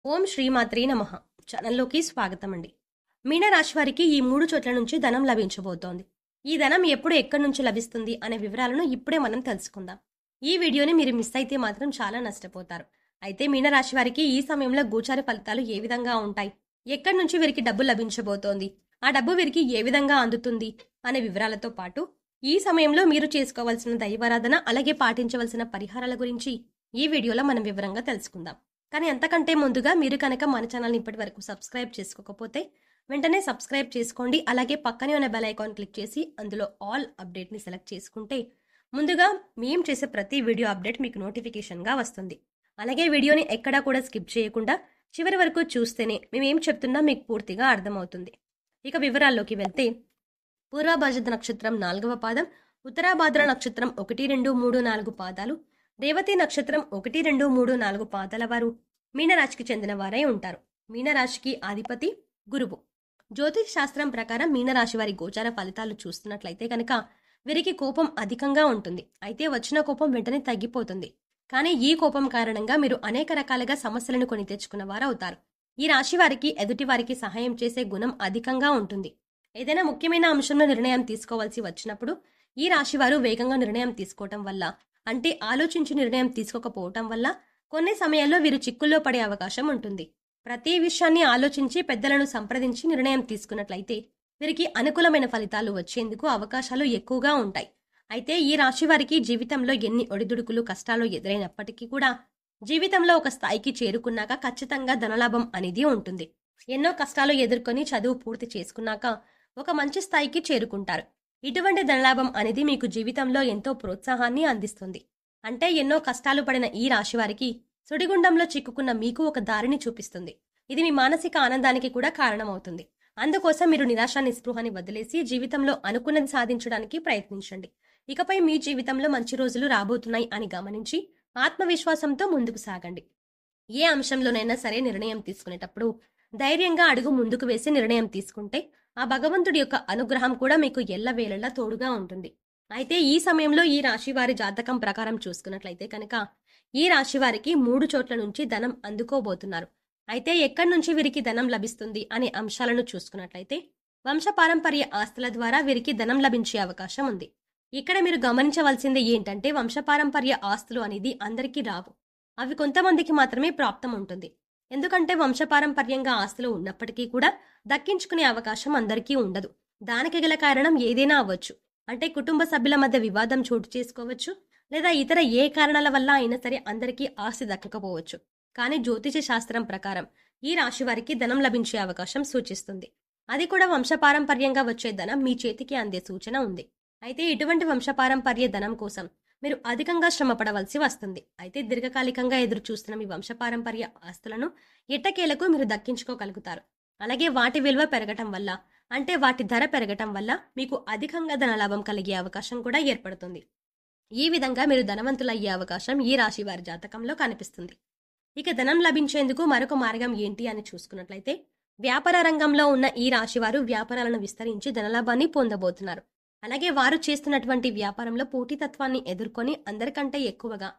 ఓం శ్రీమాత్రే నమః ఛానల్లోకి స్వాగతం అండి. మీనరాశి వారికి ఈ 3 చోట్ల నుంచి ధనం లభించబోతోంది. ఈ ధనం ఎప్పుడు ఎక్కడి నుంచి లభిస్తుంది అనే వివరాలను ఇప్పుడే మనం తెలుసుకుందాం. ఈ వీడియోని మీరు మిస్ అయితే మాత్రం చాలా నష్టపోతారు. అయితే మీనరాశి వారికి ఈ సమయంలో గోచార ఫలితాలు ఏ విధంగా ఉంటాయి, ఎక్కడి నుంచి వీరికి డబ్బు లభించబోతోంది, ఆ డబ్బు వీరికి ఏ విధంగా అందుతుంది అనే వివరాలతో పాటు ఈ సమయంలో మీరు చేసుకోవాల్సిన దైవారాధన అలాగే పాటించవలసిన పరిహారాల గురించి ఈ వీడియోలో మనం వివరంగా తెలుసుకుందాం. కానీ అంతకంటే ముందుగా మీరు కనుక మన ఛానల్ని ఇప్పటి వరకు సబ్స్క్రైబ్ చేసుకోకపోతే వెంటనే సబ్స్క్రైబ్ చేసుకోండి. అలాగే పక్కనే ఉన్న బెల్ ఐకాన్ క్లిక్ చేసి అందులో ఆల్ అప్డేట్ని సెలెక్ట్ చేసుకుంటే ముందుగా మేం చేసే ప్రతి వీడియో అప్డేట్ మీకు నోటిఫికేషన్గా వస్తుంది. అలాగే వీడియోని ఎక్కడా కూడా స్కిప్ చేయకుండా చివరి వరకు చూస్తేనే మేమేం చెప్తున్నా మీకు పూర్తిగా అర్థమవుతుంది. ఇక వివరాల్లోకి వెళ్తే పూర్వభాద్ర నక్షత్రం 4వ పాదం, ఉత్తరాభాద్ర నక్షత్రం 1, 2, 3, 4 పాదాలు, రేవతి నక్షత్రం 1, 2, 3, 4 పాదాల వారు మీనరాశికి చెందిన వారై ఉంటారు. మీనరాశికి అధిపతి గురువు. జ్యోతిష్ శాస్త్రం ప్రకారం మీనరాశి వారి గోచార ఫలితాలు చూస్తున్నట్లయితే కనుక వీరికి కోపం అధికంగా ఉంటుంది. అయితే వచ్చిన కోపం వెంటనే తగ్గిపోతుంది. కానీ ఈ కోపం కారణంగా మీరు అనేక రకాలుగా సమస్యలను కొని తెచ్చుకున్న వారు అవుతారు. ఈ రాశి వారికి ఎదుటి వారికి సహాయం చేసే గుణం అధికంగా ఉంటుంది. ఏదైనా ముఖ్యమైన అంశంలో నిర్ణయం తీసుకోవాల్సి వచ్చినప్పుడు ఈ రాశి వారు వేగంగా నిర్ణయం తీసుకోవటం వల్ల, అంటే ఆలోచించి నిర్ణయం తీసుకోకపోవటం వల్ల కొన్ని సమయాల్లో వీరు చిక్కుల్లో పడే అవకాశం ఉంటుంది. ప్రతి విషయాన్ని ఆలోచించి పెద్దలను సంప్రదించి నిర్ణయం తీసుకున్నట్లయితే వీరికి అనుకూలమైన ఫలితాలు వచ్చేందుకు అవకాశాలు ఎక్కువగా ఉంటాయి. అయితే ఈ రాశి వారికి జీవితంలో ఎన్ని ఒడిదుడుకులు కష్టాలు ఎదురైనప్పటికీ కూడా జీవితంలో ఒక స్థాయికి చేరుకున్నాక ఖచ్చితంగా ధనలాభం అనేది ఉంటుంది. ఎన్నో కష్టాలు ఎదుర్కొని చదువు పూర్తి చేసుకున్నాక ఒక మంచి స్థాయికి చేరుకుంటారు. ఇటువంటి ధనలాభం అనేది మీకు జీవితంలో ఎంతో ప్రోత్సాహాన్ని అందిస్తుంది. అంటే ఎన్నో కష్టాలు పడిన ఈ రాశి వారికి సుడిగుండంలో చిక్కుకున్న మీకు ఒక దారిని చూపిస్తుంది. ఇది మీ మానసిక ఆనందానికి కూడా కారణమవుతుంది. అందుకోసం మీరు నిరాశ నిస్పృహని వదిలేసి జీవితంలో అనుకున్నది సాధించడానికి ప్రయత్నించండి. ఇకపై మీ జీవితంలో మంచి రోజులు రాబోతున్నాయి అని గమనించి ఆత్మవిశ్వాసంతో ముందుకు సాగండి. ఏ అంశంలోనైనా సరే నిర్ణయం తీసుకునేటప్పుడు ధైర్యంగా అడుగు ముందుకు వేసి నిర్ణయం తీసుకుంటే ఆ భగవంతుడి యొక్క అనుగ్రహం కూడా మీకు ఎల్లవేళలా తోడుగా ఉంటుంది. అయితే ఈ సమయంలో ఈ రాశి వారి జాతకం ప్రకారం చూసుకున్నట్లయితే కనుక ఈ రాశి వారికి 3 చోట్ల నుంచి ధనం అందుకోబోతున్నారు. అయితే ఎక్కడి నుంచి వీరికి ధనం లభిస్తుంది అనే అంశాలను చూసుకున్నట్లయితే వంశపారంపర్య ఆస్తుల ద్వారా వీరికి ధనం లభించే అవకాశం ఉంది. ఇక్కడ మీరు గమనించవలసింది ఏంటంటే వంశపారంపర్య ఆస్తులు అనేది అందరికీ రావు. అవి కొంతమందికి మాత్రమే ప్రాప్తం ఉంటుంది. ఎందుకంటే వంశపారంపర్యంగా ఆస్తులు ఉన్నప్పటికీ కూడా దక్కించుకునే అవకాశం అందరికీ ఉండదు. దానికి గల కారణం ఏదైనా అవ్వచ్చు. అంటే కుటుంబ సభ్యుల మధ్య వివాదం చోటు చేసుకోవచ్చు, లేదా ఇతర ఏ కారణాల వల్ల అయినా సరే అందరికీ ఆస్తి దక్కకపోవచ్చు. కానీ జ్యోతిష శాస్త్రం ప్రకారం ఈ రాశి వారికి ధనం లభించే అవకాశం సూచిస్తుంది. అది కూడా వంశపారంపర్యంగా వచ్చే ధనం మీ చేతికి అందే సూచన ఉంది. అయితే ఇటువంటి వంశపారంపర్య ధనం కోసం మీరు అధికంగా శ్రమ పడవలసి వస్తుంది. అయితే దీర్ఘకాలికంగా ఎదురు చూస్తున్న మీ వంశపారంపర్య ఆస్తులను ఎట్టకేలకు మీరు దక్కించుకోగలుగుతారు. అలాగే వాటి విలువ పెరగటం వల్ల, అంటే వాటి ధర పెరగటం వల్ల మీకు అధికంగా ధనలాభం కలిగే అవకాశం కూడా ఏర్పడుతుంది. ఈ విధంగా మీరు ధనవంతులయ్యే అవకాశం ఈ రాశి వారి జాతకంలో కనిపిస్తుంది. ఇక ధనం లభించేందుకు మరొక మార్గం ఏంటి అని చూసుకున్నట్లయితే వ్యాపార రంగంలో ఉన్న ఈ రాశి వారు వ్యాపారాలను విస్తరించి ధనలాభాన్ని పొందబోతున్నారు. అలాగే వారు చేస్తున్నటువంటి వ్యాపారంలో పోటీతత్వాన్ని ఎదుర్కొని అందరికంటే ఎక్కువగా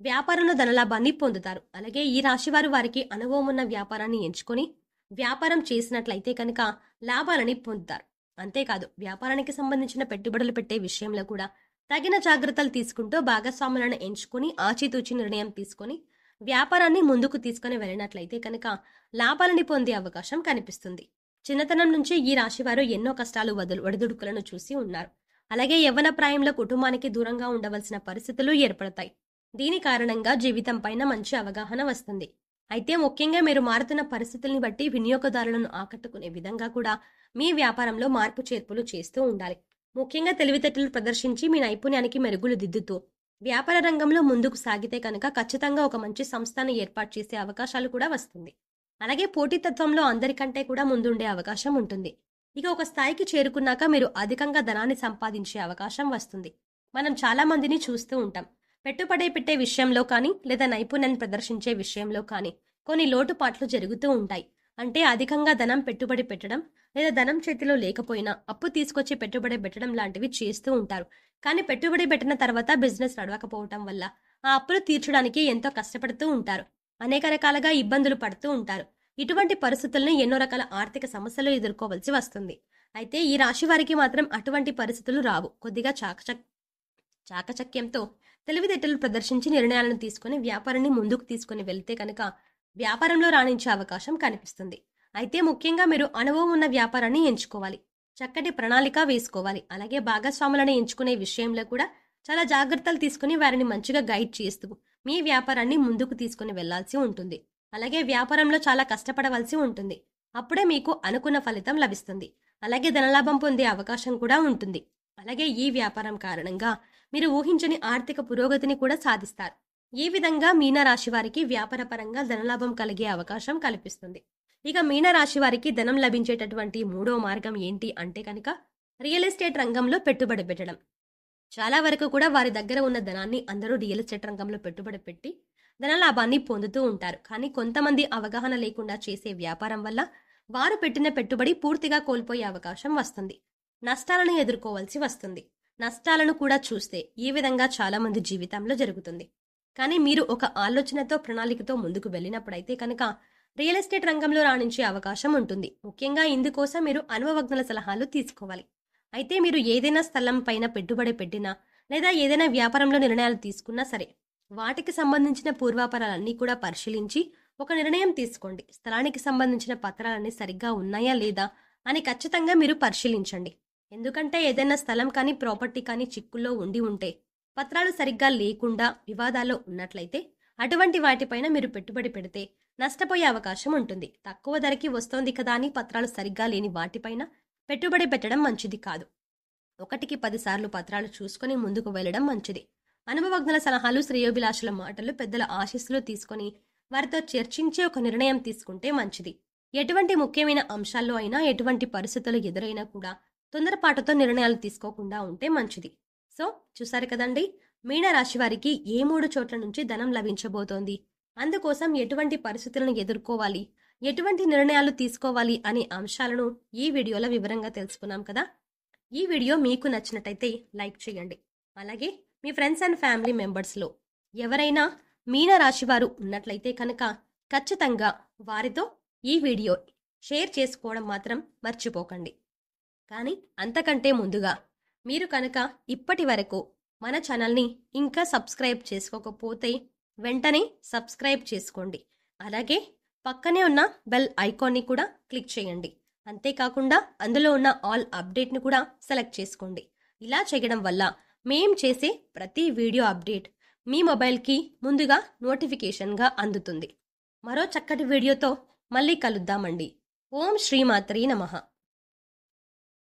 వ్యాపారంలో ధనలాభాన్ని పొందుతారు. అలాగే ఈ రాశి వారు వారికి అనుభవం ఉన్న వ్యాపారాన్ని ఎంచుకొని వ్యాపారం చేసినట్లయితే కనుక లాభాలని పొందుతారు. అంతేకాదు వ్యాపారానికి సంబంధించిన పెట్టుబడులు పెట్టే విషయంలో కూడా తగిన జాగ్రత్తలు తీసుకుంటూ భాగస్వాములను ఎంచుకొని ఆచితూచి నిర్ణయం తీసుకొని వ్యాపారాన్ని ముందుకు తీసుకొని వెళ్ళినట్లయితే కనుక లాభాలని పొందే అవకాశం కనిపిస్తుంది. చిన్నతనం నుంచి ఈ రాశివారు ఎన్నో కష్టాలు ఒడిదుడుకులను చూసి ఉన్నారు. అలాగే యవ్వన ప్రాయంలో కుటుంబానికి దూరంగా ఉండవలసిన పరిస్థితులు ఏర్పడతాయి. దీని కారణంగా జీవితం పైన మంచి అవగాహన వస్తుంది. అయితే ముఖ్యంగా మీరు మారుతున్న పరిస్థితుల్ని బట్టి వినియోగదారులను ఆకట్టుకునే విధంగా కూడా మీ వ్యాపారంలో మార్పు చేర్పులు చేస్తూ ఉండాలి. ముఖ్యంగా తెలివితేటలు ప్రదర్శించి మీ నైపుణ్యానికి మెరుగులు దిద్దుతూ వ్యాపార రంగంలో ముందుకు సాగితే కనుక ఖచ్చితంగా ఒక మంచి సంస్థను ఏర్పాటు చేసే అవకాశాలు కూడా వస్తుంది. అలాగే పోటీతత్వంలో అందరికంటే కూడా ముందుండే అవకాశం ఉంటుంది. ఇక ఒక స్థాయికి చేరుకున్నాక మీరు అధికంగా ధనాన్ని సంపాదించే అవకాశం వస్తుంది. మనం చాలా మందిని చూస్తూ ఉంటాం. పెట్టుబడి పెట్టే విషయంలో కానీ లేదా నైపుణ్యాన్ని ప్రదర్శించే విషయంలో కానీ కొన్ని లోటుపాట్లు జరుగుతూ ఉంటాయి. అంటే అధికంగా ధనం పెట్టుబడి పెట్టడం, లేదా ధనం చేతిలో లేకపోయినా అప్పు తీసుకొచ్చి పెట్టుబడి పెట్టడం లాంటివి చేస్తూ ఉంటారు. కానీ పెట్టుబడి పెట్టిన తర్వాత బిజినెస్ నడవకపోవటం వల్ల ఆ అప్పులు తీర్చడానికి ఎంతో కష్టపడుతూ ఉంటారు. అనేక రకాలుగా ఇబ్బందులు పడుతూ ఉంటారు. ఇటువంటి పరిస్థితులను ఎన్నో రకాల ఆర్థిక సమస్యలు ఎదుర్కోవాల్సి వస్తుంది. అయితే ఈ రాశి వారికి మాత్రం అటువంటి పరిస్థితులు రావు. కొద్దిగా చాకచక్యంతో తెలివితేటలు ప్రదర్శించి నిర్ణయాలను తీసుకుని వ్యాపారాన్ని ముందుకు తీసుకుని వెళ్తే కనుక వ్యాపారంలో రాణించే అవకాశం కనిపిస్తుంది. అయితే ముఖ్యంగా మీరు అనుభవం ఉన్న వ్యాపారాన్ని ఎంచుకోవాలి. చక్కటి ప్రణాళిక వేసుకోవాలి. అలాగే భాగస్వాములను ఎంచుకునే విషయంలో కూడా చాలా జాగ్రత్తలు తీసుకుని వారిని మంచిగా గైడ్ చేస్తూ మీ వ్యాపారాన్ని ముందుకు తీసుకుని వెళ్లాల్సి ఉంటుంది. అలాగే వ్యాపారంలో చాలా కష్టపడవలసి ఉంటుంది. అప్పుడే మీకు అనుకున్న ఫలితం లభిస్తుంది. అలాగే ధనలాభం పొందే అవకాశం కూడా ఉంటుంది. అలాగే ఈ వ్యాపారం కారణంగా మీరు ఊహించని ఆర్థిక పురోగతిని కూడా సాధిస్తారు. ఈ విధంగా మీనరాశి వారికి వ్యాపారపరంగా ధనలాభం కలిగే అవకాశం కల్పిస్తుంది. ఇక మీనరాశి వారికి ధనం లభించేటటువంటి మూడో మార్గం ఏంటి అంటే కనుక రియల్ ఎస్టేట్ రంగంలో పెట్టుబడి పెట్టడం. చాలా వరకు కూడా వారి దగ్గర ఉన్న ధనాన్ని అందరూ రియల్ ఎస్టేట్ రంగంలో పెట్టుబడి పెట్టి ధనలాభాన్ని పొందుతూ ఉంటారు. కానీ కొంతమంది అవగాహన లేకుండా చేసే వ్యాపారం వల్ల వారు పెట్టిన పెట్టుబడి పూర్తిగా కోల్పోయే అవకాశం వస్తుంది. నష్టాలను ఎదుర్కోవాల్సి వస్తుంది. నష్టాలను కూడా చూస్తే ఈ విధంగా చాలా మంది జీవితంలో జరుగుతుంది. కానీ మీరు ఒక ఆలోచనతో ప్రణాళికతో ముందుకు వెళ్ళినప్పుడైతే కనుక రియల్ ఎస్టేట్ రంగంలో రాణించే అవకాశం ఉంటుంది. ముఖ్యంగా ఇందుకోసం మీరు అనుభవజ్ఞుల సలహాలు తీసుకోవాలి. అయితే మీరు ఏదైనా స్థలం పైన పెట్టుబడి పెట్టినా లేదా ఏదైనా వ్యాపారంలో నిర్ణయాలు తీసుకున్నా సరే వాటికి సంబంధించిన పూర్వాపరాలన్నీ కూడా పరిశీలించి ఒక నిర్ణయం తీసుకోండి. స్థలానికి సంబంధించిన పత్రాలన్నీ సరిగ్గా ఉన్నాయా లేదా అని ఖచ్చితంగా మీరు పరిశీలించండి. ఎందుకంటే ఏదైనా స్థలం కానీ ప్రాపర్టీ కానీ చిక్కుల్లో ఉంటే పత్రాలు సరిగ్గా లేకుండా వివాదాల్లో ఉన్నట్లయితే అటువంటి వాటిపైన మీరు పెట్టుబడి పెడితే నష్టపోయే అవకాశం ఉంటుంది. తక్కువ ధరకి వస్తోంది కదా అని పత్రాలు సరిగ్గా లేని వాటిపైన పెట్టుబడి పెట్టడం మంచిది కాదు. 1కి 10 సార్లు పత్రాలు చూసుకొని ముందుకు వెళ్ళడం మంచిది. అనుభవజ్ఞుల సలహాలు, శ్రేయోభిలాషుల మాటలు, పెద్దల ఆశీస్సులు తీసుకొని వారితో చర్చించి ఒక నిర్ణయం తీసుకుంటే మంచిది. ఎటువంటి ముఖ్యమైన అంశాల్లో అయినా ఎటువంటి పరిస్థితులు ఎదురైనా కూడా తొందరపాటుతో నిర్ణయాలు తీసుకోకుండా ఉంటే మంచిది. సో చూసారు కదండి, మీనరాశి వారికి ఏ 3 చోట్ల నుంచి ధనం లభించబోతోంది, అందుకోసం ఎటువంటి పరిస్థితులను ఎదుర్కోవాలి, ఎటువంటి నిర్ణయాలు తీసుకోవాలి అనే అంశాలను ఈ వీడియోలో వివరంగా తెలుసుకున్నాం కదా. ఈ వీడియో మీకు నచ్చినట్టయితే లైక్ చేయండి. అలాగే మీ ఫ్రెండ్స్ అండ్ ఫ్యామిలీ మెంబర్స్లో ఎవరైనా మీనరాశి వారు ఉన్నట్లయితే కనుక ఖచ్చితంగా వారితో ఈ వీడియో షేర్ చేసుకోవడం మాత్రం మర్చిపోకండి. కానీ అంతకంటే ముందుగా మీరు కనుక ఇప్పటి వరకు మన ఛానల్ని ఇంకా సబ్స్క్రైబ్ చేసుకోకపోతే వెంటనే సబ్స్క్రైబ్ చేసుకోండి. అలాగే పక్కనే ఉన్న బెల్ ఐకాన్ని కూడా క్లిక్ చేయండి. అంతేకాకుండా అందులో ఉన్న ఆల్ అప్డేట్ని కూడా సెలెక్ట్ చేసుకోండి. ఇలా చేయడం వల్ల మేం చేసే ప్రతి వీడియో అప్డేట్ మీ మొబైల్కి ముందుగా నోటిఫికేషన్గా అందుతుంది. మరో చక్కటి వీడియోతో మళ్ళీ కలుద్దామండి. ఓం శ్రీమాత్రే నమః.